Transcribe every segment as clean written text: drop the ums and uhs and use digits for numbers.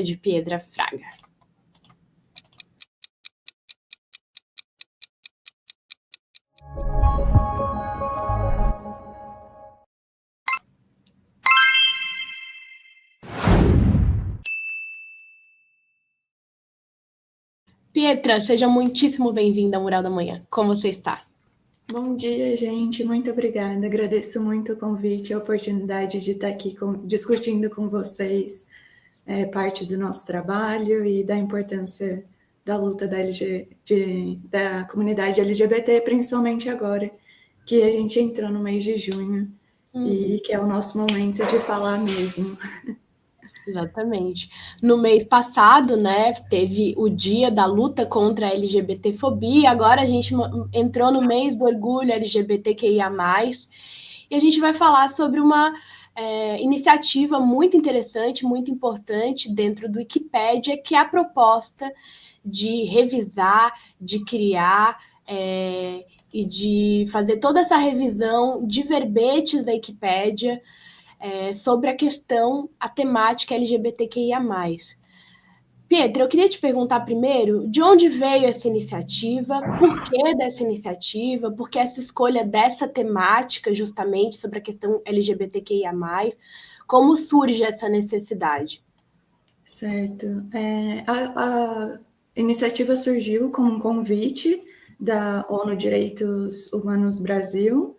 de Piedra Fraga. Pietra, seja muitíssimo bem-vinda ao Mural da Manhã. Como você está? Bom dia, gente. Muito obrigada. Agradeço muito o convite e a oportunidade de estar aqui discutindo com vocês parte do nosso trabalho e da importância da luta da comunidade LGBT, principalmente agora que a gente entrou no mês de junho e que é o nosso momento de falar mesmo. Exatamente. No mês passado, né, teve o dia da luta contra a LGBTfobia, agora a gente entrou no mês do orgulho LGBTQIA+, e a gente vai falar sobre uma iniciativa muito interessante, muito importante dentro do Wikipédia, que é a proposta de revisar, de criar e de fazer toda essa revisão de verbetes da Wikipédia, sobre a temática LGBTQIA+. Pedro, eu queria te perguntar primeiro, de onde veio essa iniciativa, por que dessa iniciativa, por que essa escolha dessa temática, justamente, sobre a questão LGBTQIA+, como surge essa necessidade? Certo. A iniciativa surgiu como um convite da ONU Direitos Humanos Brasil,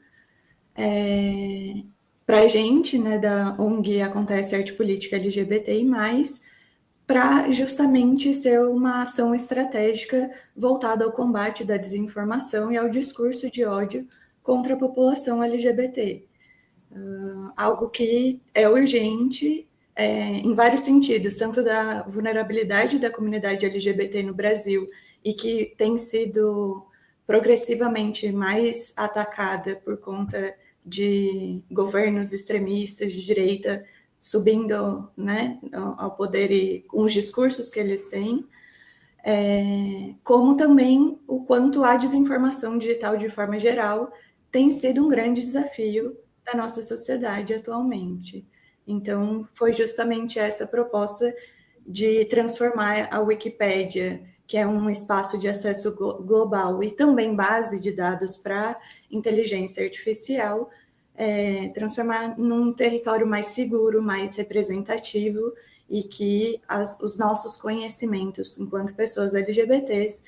para a gente, né, da ONG Acontece Arte Política LGBTI+, para justamente ser uma ação estratégica voltada ao combate da desinformação e ao discurso de ódio contra a população LGBT. Algo que é urgente em vários sentidos, tanto da vulnerabilidade da comunidade LGBT no Brasil e que tem sido progressivamente mais atacada por conta de governos extremistas de direita subindo, né, ao poder e com os discursos que eles têm, como também o quanto a desinformação digital de forma geral tem sido um grande desafio da nossa sociedade atualmente. Então, foi justamente essa proposta de transformar a Wikipédia, que é um espaço de acesso global e também base de dados para inteligência artificial, transformar num território mais seguro, mais representativo e que os nossos conhecimentos enquanto pessoas LGBTs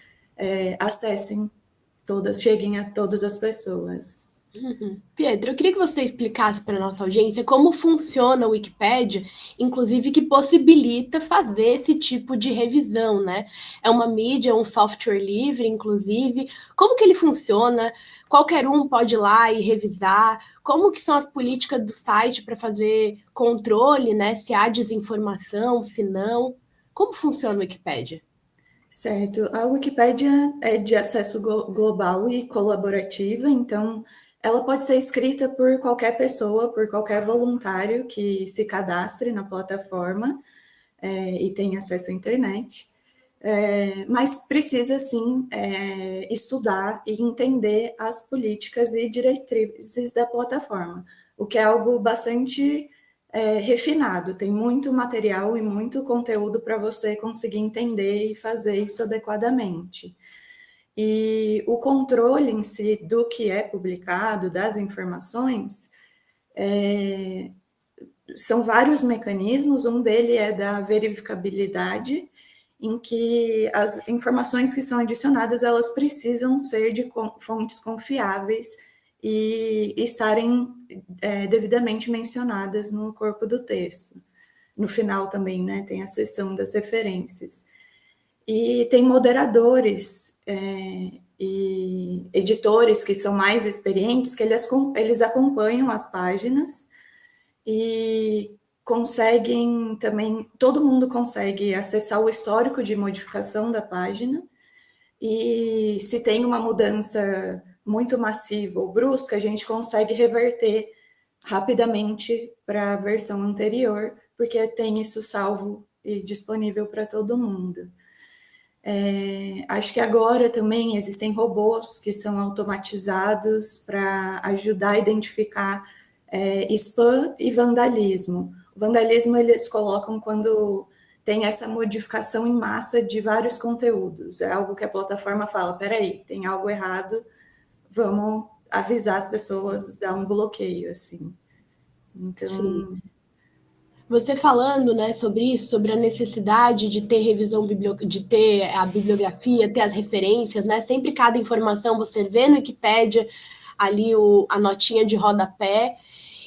cheguem a todas as pessoas. Pedro, eu queria que você explicasse para a nossa audiência como funciona o Wikipédia, inclusive que possibilita fazer esse tipo de revisão, né? É uma mídia, é um software livre, inclusive. Como que ele funciona? Qualquer um pode ir lá e revisar? Como que são as políticas do site para fazer controle, né? Se há desinformação, se não? Como funciona o Wikipédia? Certo. A Wikipédia é de acesso global e colaborativa, então ela pode ser escrita por qualquer pessoa, por qualquer voluntário que se cadastre na plataforma e tenha acesso à internet. Mas precisa, sim, estudar e entender as políticas e diretrizes da plataforma, o que é algo bastante refinado. Tem muito material e muito conteúdo para você conseguir entender e fazer isso adequadamente. E o controle em si do que é publicado, das informações, são vários mecanismos. Um deles é da verificabilidade, em que as informações que são adicionadas, elas precisam ser de fontes confiáveis e estarem devidamente mencionadas no corpo do texto. No final também, né, tem a seção das referências. E tem moderadores e editores que são mais experientes, que eles acompanham as páginas e conseguem também, todo mundo consegue acessar o histórico de modificação da página, e se tem uma mudança muito massiva ou brusca, a gente consegue reverter rapidamente para a versão anterior, porque tem isso salvo e disponível para todo mundo. Acho que agora também existem robôs que são automatizados para ajudar a identificar spam e vandalismo. O vandalismo eles colocam quando tem essa modificação em massa de vários conteúdos. É algo que a plataforma fala, peraí, tem algo errado, vamos avisar as pessoas, dar um bloqueio, assim. Então... Sim. Você falando, né, sobre isso, sobre a necessidade de ter revisão, de ter a bibliografia, ter as referências, né? Sempre cada informação você vê no Wikipédia ali a notinha de rodapé.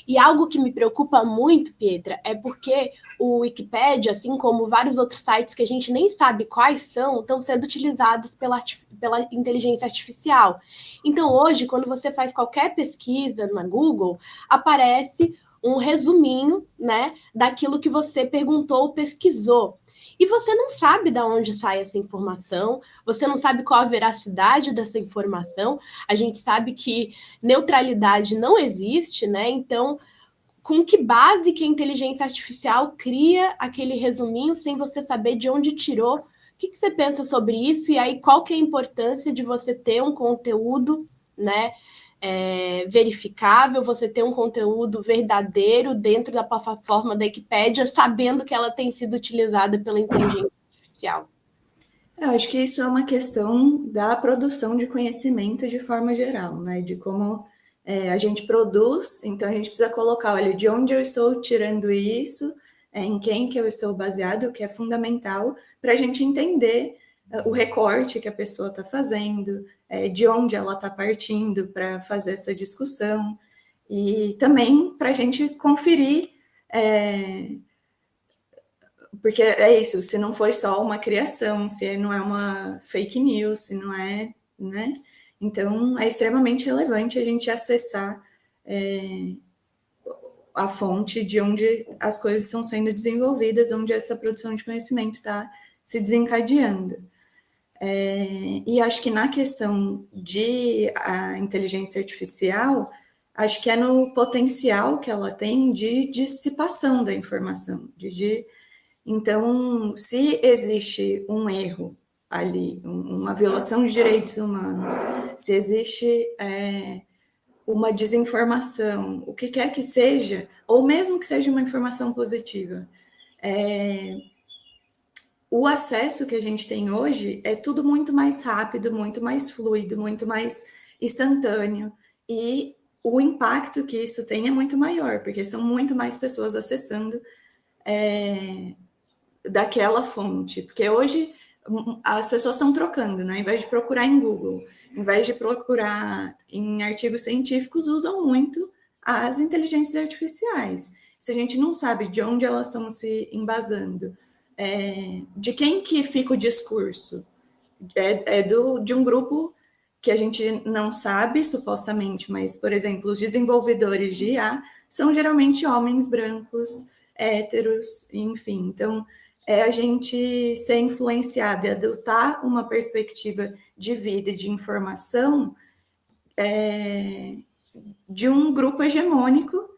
E algo que me preocupa muito, Pietra, é porque o Wikipédia, assim como vários outros sites que a gente nem sabe quais são, estão sendo utilizados pela inteligência artificial. Então, hoje, quando você faz qualquer pesquisa na Google, aparece um resuminho, né, daquilo que você perguntou ou pesquisou. E você não sabe de onde sai essa informação, você não sabe qual a veracidade dessa informação. A gente sabe que neutralidade não existe, né? Então, com que base que a inteligência artificial cria aquele resuminho sem você saber de onde tirou? O que você pensa sobre isso? E aí, qual que é a importância de você ter um conteúdo, né, verificável, você ter um conteúdo verdadeiro dentro da plataforma da Wikipédia, sabendo que ela tem sido utilizada pela inteligência artificial? Eu acho que isso é uma questão da produção de conhecimento de forma geral, né? De como a gente produz, então a gente precisa colocar, olha, de onde eu estou tirando isso, em quem que eu estou baseado, o que é fundamental para a gente entender o recorte que a pessoa está fazendo, de onde ela está partindo para fazer essa discussão, e também para a gente conferir, porque é isso, se não foi só uma criação, se não é uma fake news, se não é, né? Então, é extremamente relevante a gente acessar a fonte de onde as coisas estão sendo desenvolvidas, onde essa produção de conhecimento está se desencadeando. E acho que na questão de a inteligência artificial, acho que é no potencial que ela tem de dissipação da informação, então, se existe um erro ali, uma violação de direitos humanos, se existe uma desinformação, o que quer que seja, ou mesmo que seja uma informação positiva, o acesso que a gente tem hoje é tudo muito mais rápido, muito mais fluido, muito mais instantâneo, e o impacto que isso tem é muito maior, porque são muito mais pessoas acessando daquela fonte, porque hoje as pessoas estão trocando, né? Ao invés de procurar em Google, ao invés de procurar em artigos científicos, usam muito as inteligências artificiais. Se a gente não sabe de onde elas estão se embasando, de quem que fica o discurso, de um grupo que a gente não sabe, supostamente, mas, por exemplo, os desenvolvedores de IA são geralmente homens brancos, héteros, enfim. Então, a gente ser influenciado e adotar uma perspectiva de vida e de informação de um grupo hegemônico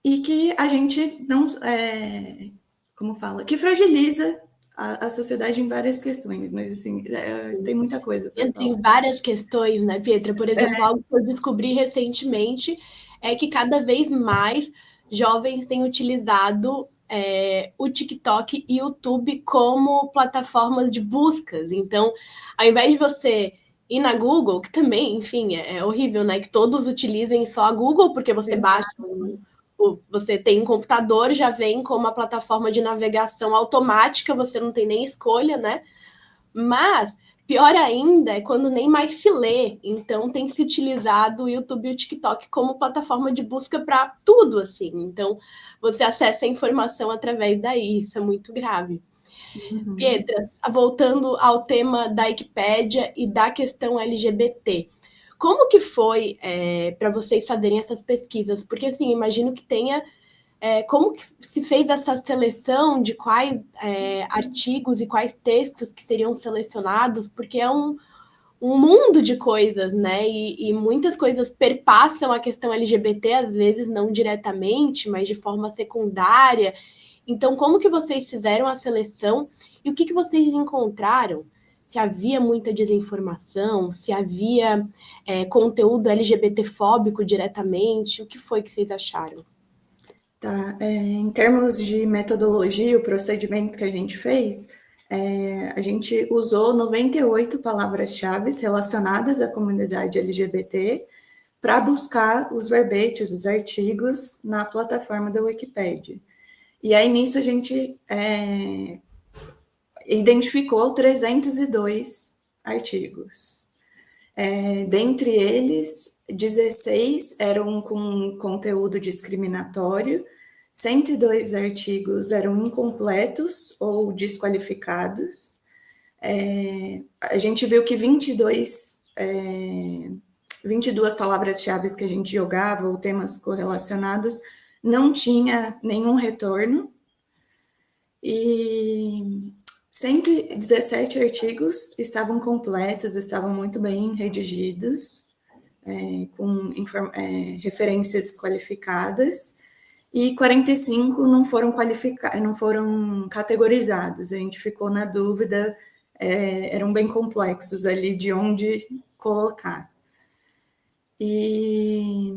e que a gente não... como fala? Que fragiliza a sociedade em várias questões, mas assim, tem muita coisa para falar. Tem várias questões, né, Pietra? Por exemplo, algo que eu descobri recentemente é que cada vez mais jovens têm utilizado o TikTok e o YouTube como plataformas de buscas. Então, ao invés de você ir na Google, que também, enfim, é horrível, né? Que todos utilizem só a Google, porque você baixa, você tem um computador, já vem com uma plataforma de navegação automática, você não tem nem escolha, né? Mas pior ainda é quando nem mais se lê. Então, tem se utilizado o YouTube e o TikTok como plataforma de busca para tudo, assim. Então, você acessa a informação através daí. Isso é muito grave. Uhum. Pietra, voltando ao tema da Wikipédia e da questão LGBT. Como que foi para vocês fazerem essas pesquisas? Porque, assim, imagino que tenha... como que se fez essa seleção de quais artigos e quais textos que seriam selecionados? Porque é um mundo de coisas, né? E muitas coisas perpassam a questão LGBT, às vezes não diretamente, mas de forma secundária. Então, como que vocês fizeram a seleção e o que vocês encontraram? Se havia muita desinformação, se havia conteúdo LGBT-fóbico diretamente, o que foi que vocês acharam? Tá. Em termos de metodologia, o procedimento que a gente fez, a gente usou 98 palavras-chave relacionadas à comunidade LGBT para buscar os verbetes, os artigos na plataforma da Wikipédia. E aí, nisso, a gente identificou 302 artigos. Dentre eles, 16 eram com conteúdo discriminatório, 102 artigos eram incompletos ou desqualificados. A gente viu que 22 palavras-chave que a gente jogava, ou temas correlacionados, não tinha nenhum retorno. E 117 artigos estavam completos, estavam muito bem redigidos, com referências qualificadas, e 45 não foram categorizados. A gente ficou na dúvida, eram bem complexos ali de onde colocar. E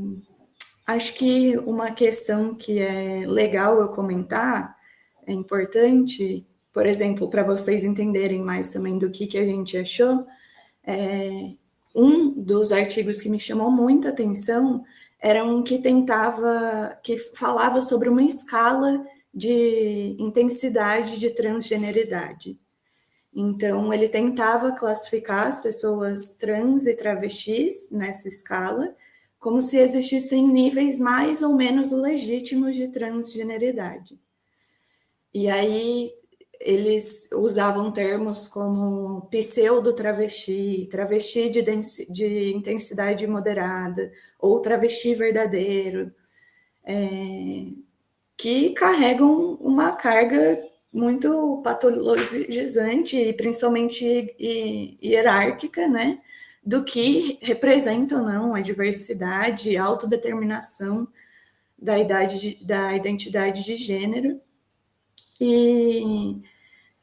acho que uma questão que é legal eu comentar, é importante, por exemplo, para vocês entenderem mais também do que a gente achou, um dos artigos que me chamou muita atenção era um que falava sobre uma escala de intensidade de transgeneridade. Então, ele tentava classificar as pessoas trans e travestis nessa escala, como se existissem níveis mais ou menos legítimos de transgeneridade. E aí eles usavam termos como pseudo-travesti, travesti de intensidade moderada, ou travesti verdadeiro, que carregam uma carga muito patologizante e principalmente hierárquica, né, do que representa ou não a diversidade, a autodeterminação da identidade de gênero. E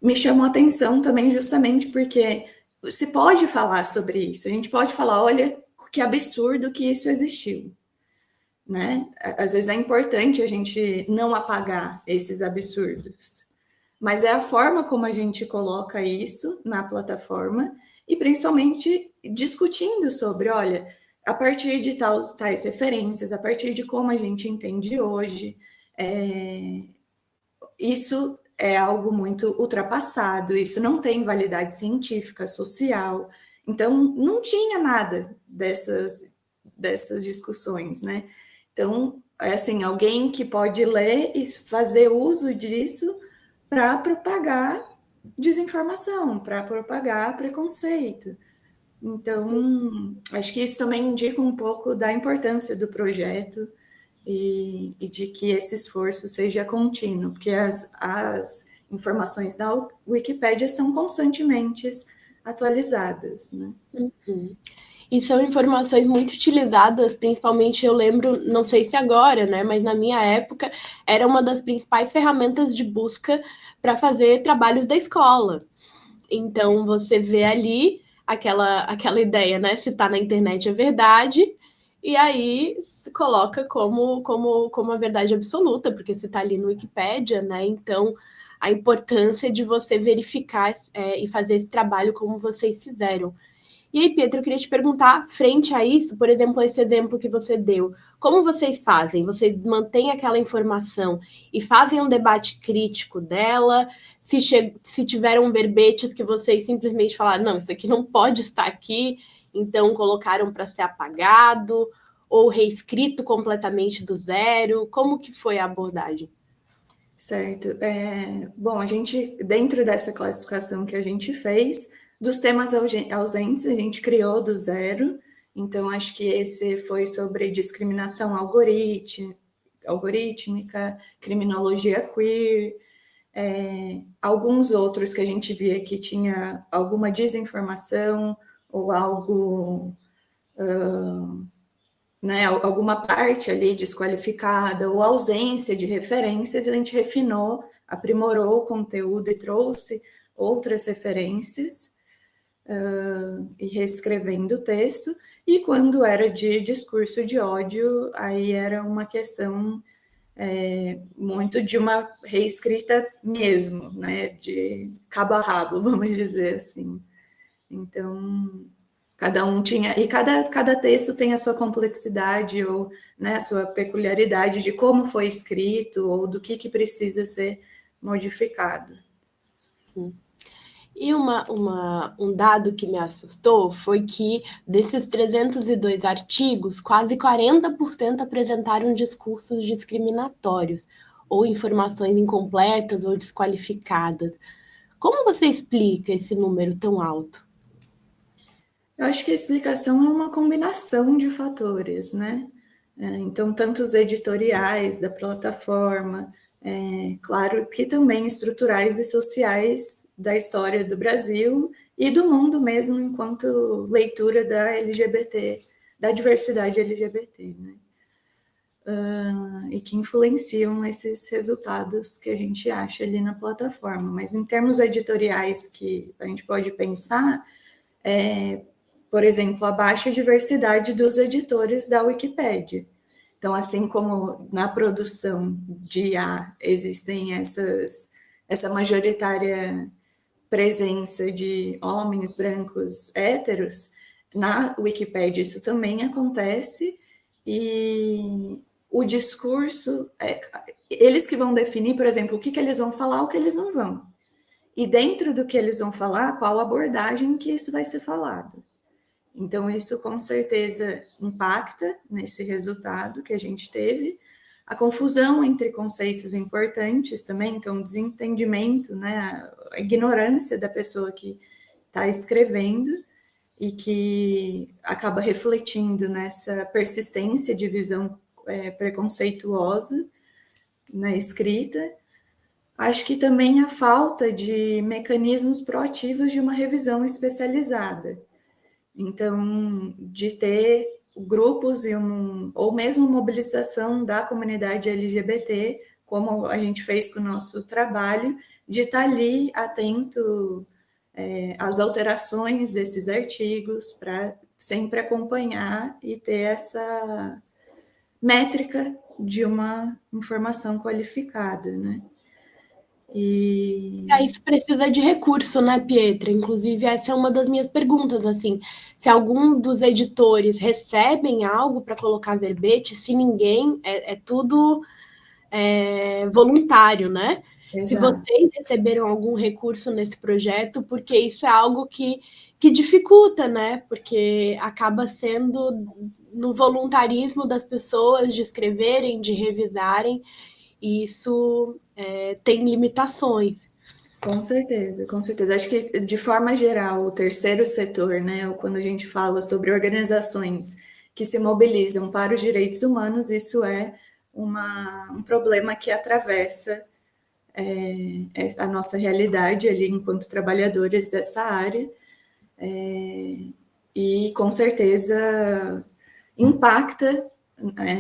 me chamou a atenção também justamente porque se pode falar sobre isso, a gente pode falar, olha, que absurdo que isso existiu, né? Às vezes é importante a gente não apagar esses absurdos, mas é a forma como a gente coloca isso na plataforma e principalmente discutindo sobre, olha, a partir de tais referências, a partir de como a gente entende hoje, isso é algo muito ultrapassado, isso não tem validade científica, social. Então, não tinha nada dessas discussões, né? Então, é assim, alguém que pode ler e fazer uso disso para propagar desinformação, para propagar preconceito. Então, acho que isso também indica um pouco da importância do projeto e de que esse esforço seja contínuo, porque as informações da Wikipédia são constantemente atualizadas, né? Uhum. E são informações muito utilizadas, principalmente eu lembro, não sei se agora, né, mas na minha época era uma das principais ferramentas de busca para fazer trabalhos da escola. Então você vê ali aquela ideia, né, se está na internet é verdade, e aí se coloca como a verdade absoluta, porque você está ali no Wikipédia, né? Então a importância de você verificar e fazer esse trabalho como vocês fizeram. E aí, Pedro, eu queria te perguntar, frente a isso, por exemplo, esse exemplo que você deu, como vocês fazem? Vocês mantêm aquela informação e fazem um debate crítico dela? Se tiveram verbetes que vocês simplesmente falaram, não, isso aqui não pode estar aqui, então colocaram para ser apagado, ou reescrito completamente do zero? Como que foi a abordagem? Certo. Bom, a gente, dentro dessa classificação que a gente fez, dos temas ausentes, a gente criou do zero. Então, acho que esse foi sobre discriminação algorítmica, criminologia queer, alguns outros que a gente via que tinha alguma desinformação ou algo, né, alguma parte ali desqualificada ou ausência de referências, a gente refinou, aprimorou o conteúdo e trouxe outras referências, e reescrevendo o texto. E quando era de discurso de ódio, aí era uma questão muito de uma reescrita mesmo, né, de cabo a rabo, vamos dizer assim. Então, cada um tinha, e cada texto tem a sua complexidade ou, né, a sua peculiaridade de como foi escrito ou do que precisa ser modificado. Sim. E um dado que me assustou foi que, desses 302 artigos, quase 40% apresentaram discursos discriminatórios, ou informações incompletas ou desqualificadas. Como você explica esse número tão alto? Eu acho que a explicação é uma combinação de fatores, né? Então, tanto os editoriais da plataforma, claro que também estruturais e sociais da história do Brasil e do mundo mesmo, enquanto leitura da LGBT, da diversidade LGBT, né? E que influenciam esses resultados que a gente acha ali na plataforma. Mas em termos editoriais que a gente pode pensar, por exemplo, a baixa diversidade dos editores da Wikipédia. Então, assim como na produção de IA existem essa majoritária presença de homens brancos héteros, na Wikipédia isso também acontece, e o discurso, eles que vão definir, por exemplo, o que eles vão falar, o que eles não vão. E dentro do que eles vão falar, qual abordagem que isso vai ser falado. Então, isso com certeza impacta nesse resultado que a gente teve. A confusão entre conceitos importantes também, então, o desentendimento, né, a ignorância da pessoa que está escrevendo e que acaba refletindo nessa persistência de visão preconceituosa na escrita. Acho que também a falta de mecanismos proativos de uma revisão especializada. Então, de ter grupos ou mesmo mobilização da comunidade LGBT, como a gente fez com o nosso trabalho, de estar ali atento às alterações desses artigos, para sempre acompanhar e ter essa métrica de uma informação qualificada, né? Isso precisa de recurso, né, Pietra? Inclusive, essa é uma das minhas perguntas, assim, se algum dos editores recebem algo para colocar verbete, se ninguém, é tudo voluntário, né? Exato. Se vocês receberam algum recurso nesse projeto, porque isso é algo que dificulta, né? Porque acaba sendo no voluntarismo das pessoas de escreverem, de revisarem, e isso tem limitações. Com certeza, com certeza. Acho que, de forma geral, o terceiro setor, né, quando a gente fala sobre organizações que se mobilizam para os direitos humanos, isso é um problema que atravessa a nossa realidade ali enquanto trabalhadores dessa área, e com certeza impacta,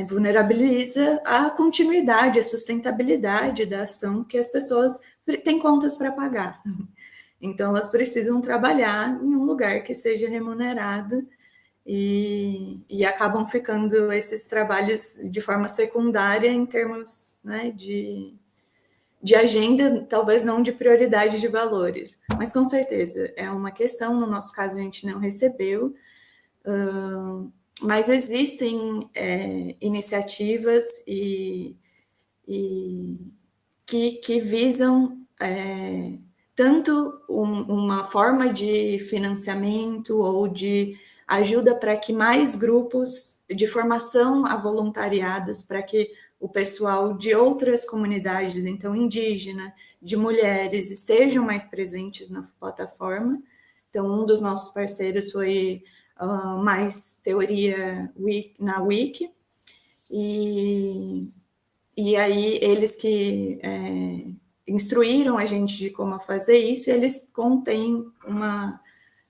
vulnerabiliza a continuidade, a sustentabilidade da ação, que as pessoas têm contas para pagar. Então, elas precisam trabalhar em um lugar que seja remunerado, e acabam ficando esses trabalhos de forma secundária em termos, né, de agenda, talvez não de prioridade de valores. Mas, com certeza, é uma questão. No nosso caso, a gente não recebeu, mas existem iniciativas que visam tanto uma forma de financiamento ou de ajuda para que mais grupos de formação a voluntariados, para que o pessoal de outras comunidades, então indígena, de mulheres, estejam mais presentes na plataforma. Então, um dos nossos parceiros foi mais teoria na Wiki, e aí eles que instruíram a gente de como fazer isso, e eles contêm uma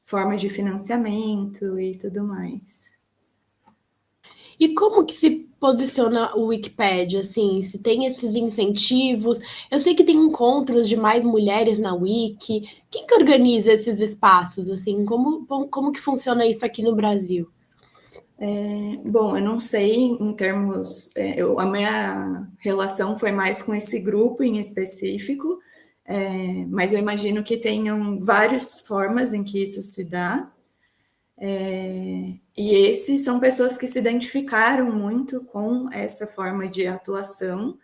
forma de financiamento e tudo mais. E como que se posiciona o Wikipedia, assim, se tem esses incentivos? Eu sei que tem encontros de mais mulheres na Wiki. Quem que organiza esses espaços, assim? Como que funciona isso aqui no Brasil? Bom, eu não sei em termos. A minha relação foi mais com esse grupo em específico, mas eu imagino que tenham várias formas em que isso se dá. E esses são pessoas que se identificaram muito com essa forma de atuação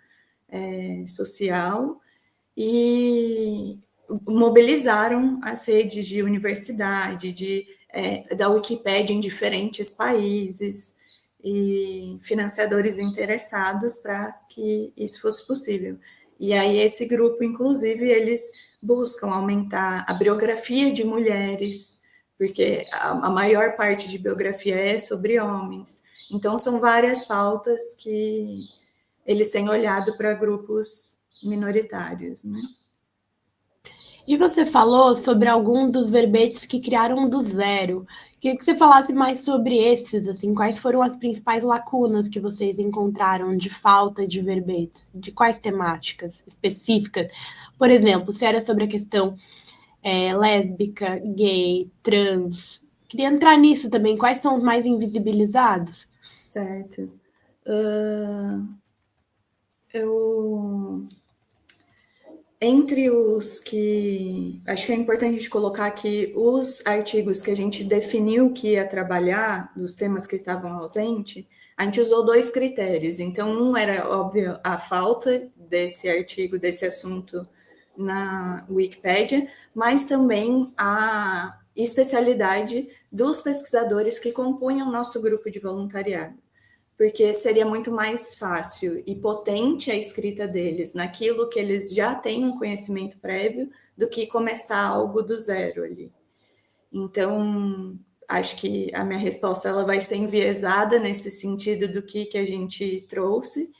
social e mobilizaram as redes de universidade, da Wikipédia em diferentes países e financiadores interessados para que isso fosse possível. E aí esse grupo, inclusive, eles buscam aumentar a biografia de mulheres, porque a maior parte de biografia é sobre homens. Então, são várias pautas que eles têm olhado para grupos minoritários, né? E você falou sobre algum dos verbetes que criaram do zero. Queria que você falasse mais sobre esses, assim, quais foram as principais lacunas que vocês encontraram de falta de verbetes, de quais temáticas específicas? Por exemplo, se era sobre a questão lésbica, gay, trans. Queria entrar nisso também. Quais são os mais invisibilizados? Certo. Eu Entre os que. Acho que é importante a gente colocar que os artigos que a gente definiu que ia trabalhar, dos temas que estavam ausentes, a gente usou dois critérios. Então, um era, óbvio, a falta desse artigo, desse assunto na Wikipédia, mas também a especialidade dos pesquisadores que compunham o nosso grupo de voluntariado, porque seria muito mais fácil e potente a escrita deles naquilo que eles já têm um conhecimento prévio do que começar algo do zero ali. Então, acho que a minha resposta ela vai ser enviesada nesse sentido do que a gente trouxe.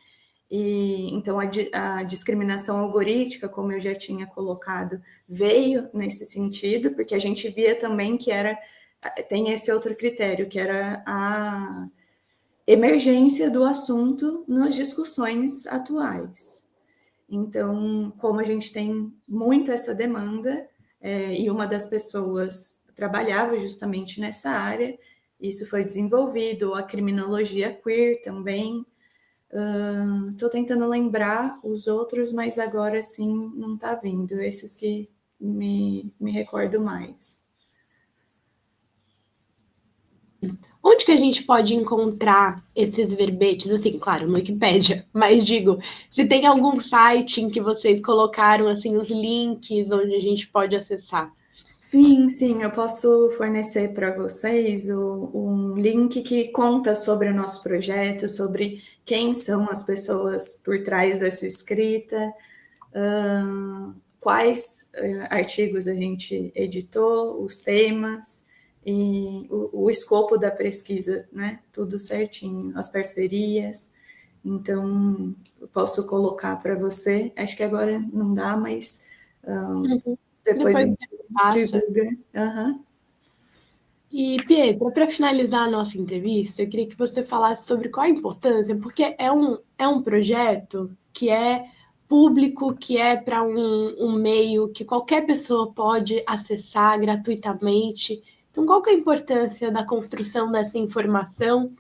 E então a discriminação algorítmica, como eu já tinha colocado, veio nesse sentido, porque a gente via também que tem esse outro critério, que era a emergência do assunto nas discussões atuais. Então, como a gente tem muito essa demanda, e uma das pessoas trabalhava justamente nessa área, isso foi desenvolvido, a criminologia queer também. Estou tentando lembrar os outros, mas agora sim não está vindo, esses que me recordo mais. Onde que a gente pode encontrar esses verbetes? Assim, claro, no Wikipédia, mas digo, se tem algum site em que vocês colocaram assim os links onde a gente pode acessar. Sim, eu posso fornecer para vocês um link que conta sobre o nosso projeto, sobre quem são as pessoas por trás dessa escrita, quais artigos a gente editou, os temas e o escopo da pesquisa, né? Tudo certinho, as parcerias. Então, eu posso colocar para você. Acho que agora não dá, mas depois a Depois gente passa. divulga. Uhum. E, Pietro, para finalizar a nossa entrevista, eu queria que você falasse sobre qual a importância, porque é um projeto que é público, que é para um meio que qualquer pessoa pode acessar gratuitamente. Então, qual que é a importância da construção dessa informação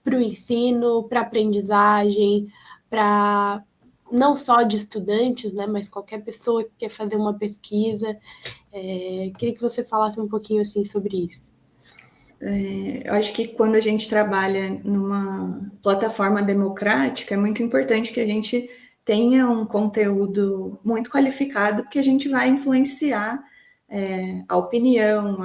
para o ensino, para a aprendizagem, para não só de estudantes, né, mas qualquer pessoa que quer fazer uma pesquisa? Queria que você falasse um pouquinho assim sobre isso. Eu acho que quando a gente trabalha numa plataforma democrática, é muito importante que a gente tenha um conteúdo muito qualificado, porque a gente vai influenciar a opinião,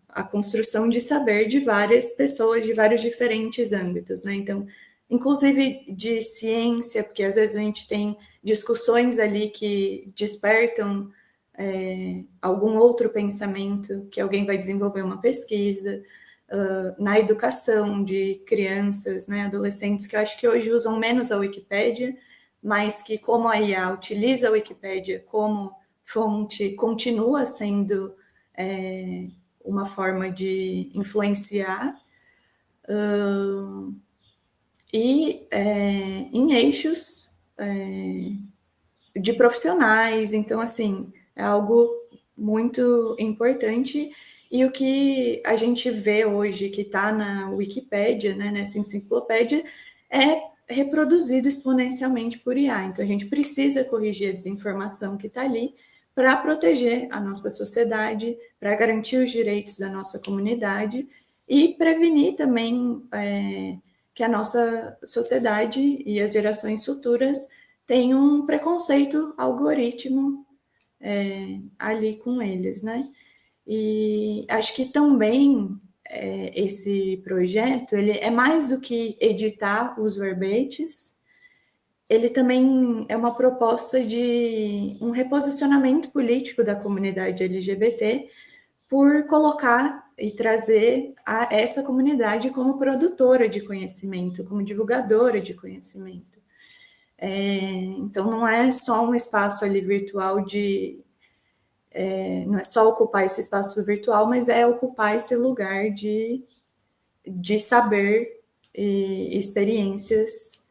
a construção de saber de várias pessoas de vários diferentes âmbitos, né? Então, inclusive de ciência, porque às vezes a gente tem discussões ali que despertam algum outro pensamento, que alguém vai desenvolver uma pesquisa, na educação de crianças, né, adolescentes, que eu acho que hoje usam menos a Wikipédia, mas que como a IA utiliza a Wikipédia como fonte, continua sendo uma forma de influenciar, e em eixos de profissionais. Então, assim, é algo muito importante E o que a gente vê hoje, que está na Wikipédia, né, nessa enciclopédia, é reproduzido exponencialmente por IA. Então, a gente precisa corrigir a desinformação que está ali para proteger a nossa sociedade, para garantir os direitos da nossa comunidade e prevenir também que a nossa sociedade e as gerações futuras tenham um preconceito algoritmo ali com eles, né? E acho que também esse projeto ele é mais do que editar os verbetes, ele também é uma proposta de um reposicionamento político da comunidade LGBT por colocar e trazer essa comunidade como produtora de conhecimento, como divulgadora de conhecimento. Então, não é só um espaço ali virtual não é só ocupar esse espaço virtual, mas é ocupar esse lugar de saber e experiências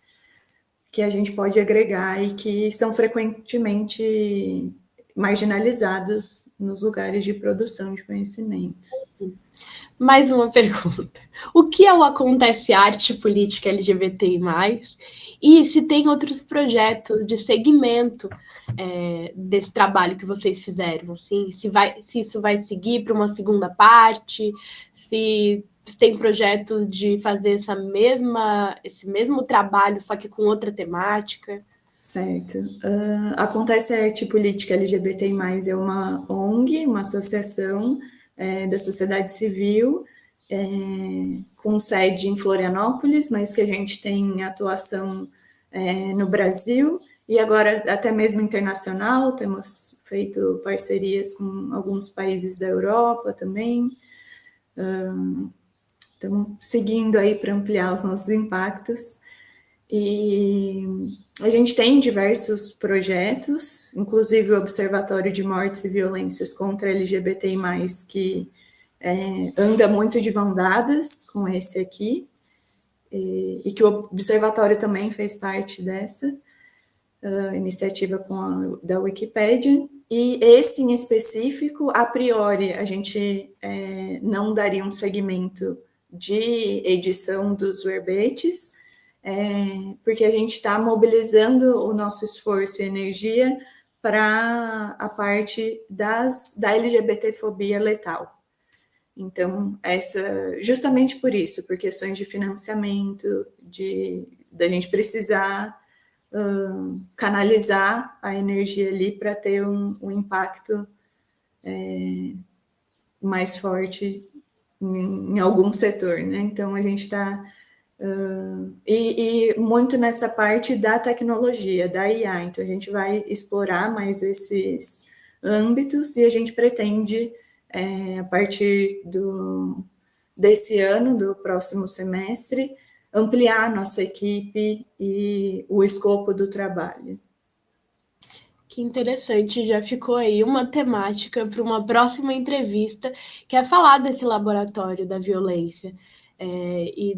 que a gente pode agregar e que são frequentemente marginalizados nos lugares de produção de conhecimento. Mais uma pergunta. O que é o Acontece Arte Política LGBTI+, e se tem outros projetos de segmento desse trabalho que vocês fizeram, assim, se isso vai seguir para uma segunda parte, se tem projeto de fazer esse mesmo trabalho, só que com outra temática? Certo. Acontece Arte Política LGBTI+, é uma ONG, uma associação da sociedade civil, com sede em Florianópolis, mas que a gente tem atuação no Brasil e agora até mesmo internacional. Temos feito parcerias com alguns países da Europa também. Estamos seguindo aí para ampliar os nossos impactos. E a gente tem diversos projetos, inclusive o Observatório de Mortes e Violências contra LGBTI+, que anda muito de mão dadas com esse aqui, e que o Observatório também fez parte dessa iniciativa da Wikipédia. E esse em específico, a priori, a gente não daria um segmento de edição dos verbetes, porque a gente está mobilizando o nosso esforço e energia para a parte da LGBTfobia letal. Então, justamente por isso, por questões de financiamento, da gente precisar canalizar a energia ali para ter um impacto mais forte em algum setor, né? Então, a gente está e muito nessa parte da tecnologia, da IA. Então, a gente vai explorar mais esses âmbitos e a gente pretende, a partir desse ano, do próximo semestre, ampliar a nossa equipe e o escopo do trabalho. Que interessante, já ficou aí uma temática para uma próxima entrevista, que é falar desse laboratório da violência. E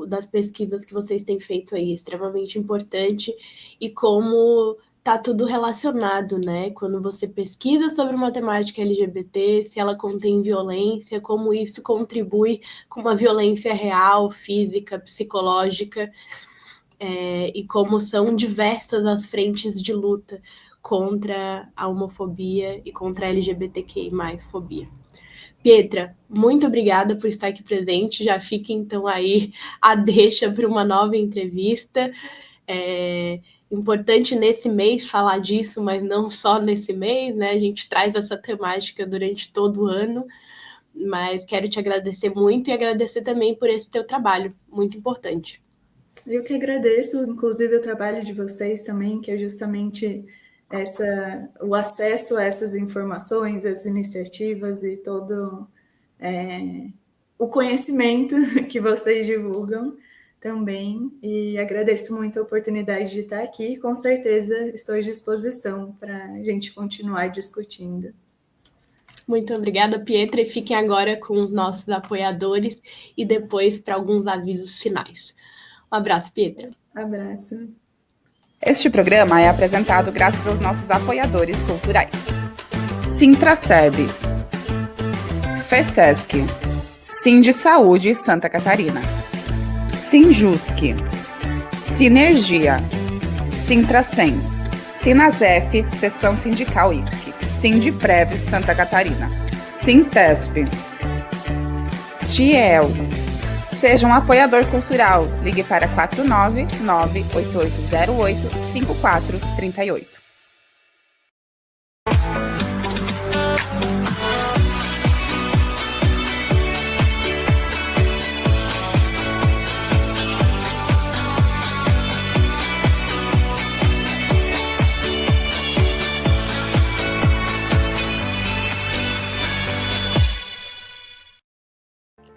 das pesquisas que vocês têm feito aí, extremamente importante, e como está tudo relacionado, né? Quando você pesquisa sobre uma temática LGBT, se ela contém violência, como isso contribui com uma violência real, física, psicológica, e como são diversas as frentes de luta contra a homofobia e contra a LGBTQI+, fobia. Pietra, muito obrigada por estar aqui presente. Já fica, então, aí a deixa para uma nova entrevista. Importante nesse mês falar disso, mas não só nesse mês, né? A gente traz essa temática durante todo o ano, mas quero te agradecer muito e agradecer também por esse teu trabalho, muito importante. Eu que agradeço, inclusive, o trabalho de vocês também, que é justamente o acesso a essas informações, as iniciativas e todo o conhecimento que vocês divulgam também. E agradeço muito a oportunidade de estar aqui. Com certeza estou à disposição para a gente continuar discutindo. Muito obrigada, Pietra, e fiquem agora com os nossos apoiadores e depois para alguns avisos finais. Um abraço, Pietra. Abraço. Este programa é apresentado graças aos nossos apoiadores culturais. Sintraceb, FESESC, Sindisaúde Santa Catarina, Sinjusc, Sinergia, Sintracem, Sinasef, Seção Sindical IPSC, Sindiprev Santa Catarina, Sintesp, Stiel. Seja um apoiador cultural. Ligue para 499-8808-5438.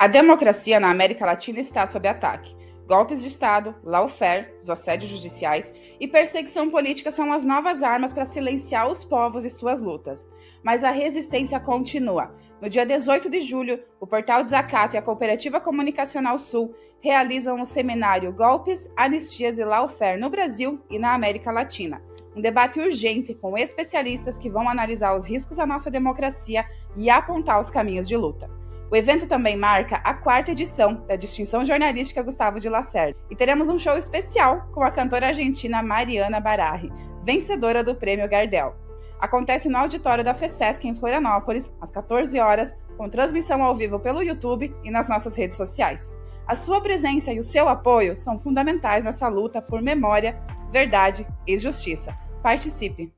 A democracia na América Latina está sob ataque. Golpes de Estado, lawfare, os assédios judiciais e perseguição política são as novas armas para silenciar os povos e suas lutas. Mas a resistência continua. No dia 18 de julho, o Portal Desacato e a Cooperativa Comunicacional Sul realizam o seminário Golpes, Anistias e Lawfare no Brasil e na América Latina. Um debate urgente com especialistas que vão analisar os riscos à nossa democracia e apontar os caminhos de luta. O evento também marca a 4ª edição da distinção jornalística Gustavo de Lacerda. E teremos um show especial com a cantora argentina Mariana Bararri, vencedora do Prêmio Gardel. Acontece no auditório da FESESC em Florianópolis, às 14 horas, com transmissão ao vivo pelo YouTube e nas nossas redes sociais. A sua presença e o seu apoio são fundamentais nessa luta por memória, verdade e justiça. Participe!